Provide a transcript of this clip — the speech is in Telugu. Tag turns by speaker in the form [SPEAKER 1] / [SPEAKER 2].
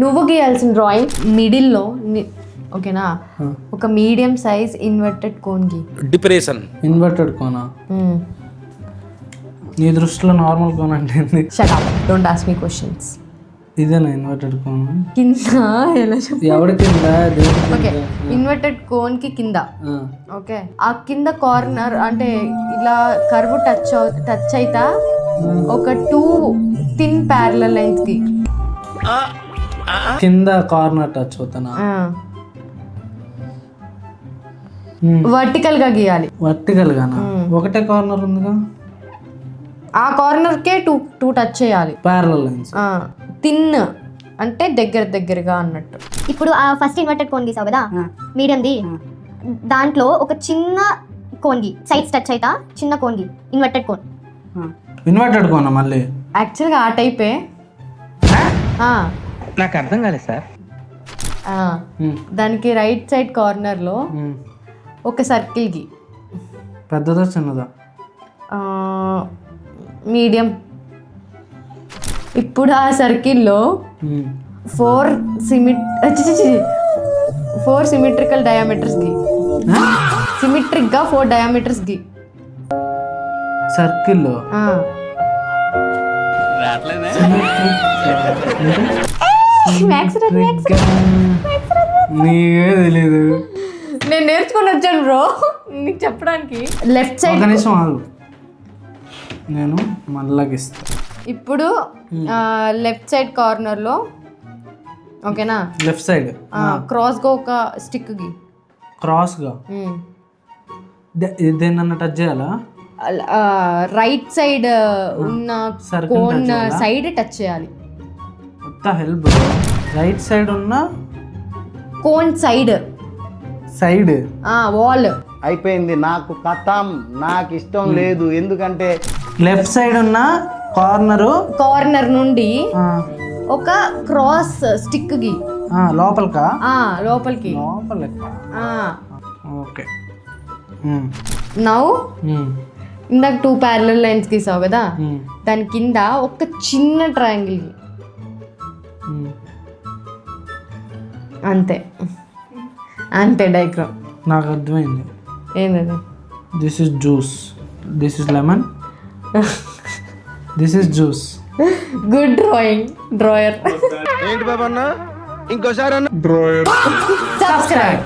[SPEAKER 1] నువ్వు గీయాల్సిన డ్రాయింగ్ మిడిల్లో ఓకేనా ఒక మీడియం సైజ్ ఇన్వర్టెడ్ కోన్ గీ.
[SPEAKER 2] డిప్రెషన్
[SPEAKER 3] ఇన్వర్టెడ్ కోనా? నీ దృష్టిలో నార్మల్ కోన్ అంటే ఏంది?
[SPEAKER 1] Shut up, don't ask me questions.
[SPEAKER 3] ఇదేనా ఇన్వర్టెడ్ కోన్?
[SPEAKER 1] కింద ఎలా చెప్పు?
[SPEAKER 3] ఎవరి కింద?
[SPEAKER 1] ఓకే, ఇన్వర్టెడ్ కోన్ కి కింద. ఓకే, ఆ కింద కార్నర్ అంటే ఇలా కర్వ్ టచ్ అయితా ఒక 2 థిన్ ప్యారలల్ లైన్స్ కి
[SPEAKER 3] కింద కార్నర్ టచ్ అవుతానా?
[SPEAKER 1] వర్టికల్ గా గీయాలి.
[SPEAKER 3] వర్టికల్ గానా? ఒకటే కార్నర్ ఉందిగా,
[SPEAKER 1] ఆ కార్నర్ కే 2 టచ్ చేయాలి.
[SPEAKER 3] Parallel lines.
[SPEAKER 1] థిన్ అంటే దగ్గరగా అన్నట్టు.
[SPEAKER 4] ఇప్పుడు ఆ ఫస్ట్ ఇన్వర్టెడ్ కోన్ గీసావు కదా, మీడియంది, దాంట్లో ఒక చిన్న కోన్ గీ, సైడ్స్ టచ్ అయితా చిన్న కోన్ గీ, ఇన్వర్టెడ్ కోన్.
[SPEAKER 3] ఇన్వర్టెడ్ కోనా మళ్ళీ?
[SPEAKER 1] యాక్చువల్గా ఆ టైపే.
[SPEAKER 2] నాకు అర్థం కాలేదు సార్.
[SPEAKER 1] దానికి రైట్ సైడ్ కార్నర్ లో ఒక సర్కిల్ గీ.
[SPEAKER 3] పెద్దదా చిన్నదా?
[SPEAKER 1] మీడియం. ఇప్పుడు ఆ సర్కిల్లో 4 సిమెట్రికల్ డయామీటర్స్ కి సిమెట్రిక్ గా 4 డయామీటర్స్ కి
[SPEAKER 3] సర్కిల్లో నీకే తెలీదు.
[SPEAKER 1] నేను నేర్చుకుని వచ్చాను బ్రో నీకు చెప్పడానికి. Left side.
[SPEAKER 3] ఒక నిమిషం ఆగు, నేను మళ్ళా గీస్తా.
[SPEAKER 1] ఇప్పుడు లెఫ్ట్ సైడ్ కార్నర్ లో ఓకేనా,
[SPEAKER 3] లెఫ్ట్ సైడ్
[SPEAKER 1] క్రాస్ గా ఒక స్టిక్ కి
[SPEAKER 3] క్రాస్ గా దేన్నన్నా టచ్ చేయాలా?
[SPEAKER 1] రైట్ సైడ్ ఉన్న కోన్ సైడ్ టచ్ చేయాలి.
[SPEAKER 3] హెల్ప్. రైట్ సైడ్ ఉన్న
[SPEAKER 1] కోన్ సైడ్ వాల్
[SPEAKER 5] అయిపోయింది. నాకు కథం, నాకు ఇష్టం లేదు. ఎందుకంటే
[SPEAKER 3] లెఫ్ట్ సైడ్ ఉన్న కార్నర్
[SPEAKER 1] నుండి ఒక క్రాస్ స్టిక్ కి
[SPEAKER 3] లోపలికా?
[SPEAKER 1] లోపలికి.
[SPEAKER 3] ఓకే.
[SPEAKER 1] నౌ ఇందాక 2 ప్యారలల్ లైన్స్ గీసావు కదా, దాని కింద ఒక చిన్న ట్రయాంగిల్ కి. అంతే డయాగ్రామ్.
[SPEAKER 3] నాకు అర్థమైంది.
[SPEAKER 1] ఏంటది?
[SPEAKER 3] This is juice, this is lemon, this is juice.
[SPEAKER 1] Good drawer.
[SPEAKER 2] ఏంటి బాబా అన్న ఇంకోసారి
[SPEAKER 1] సబ్స్క్రైబ్.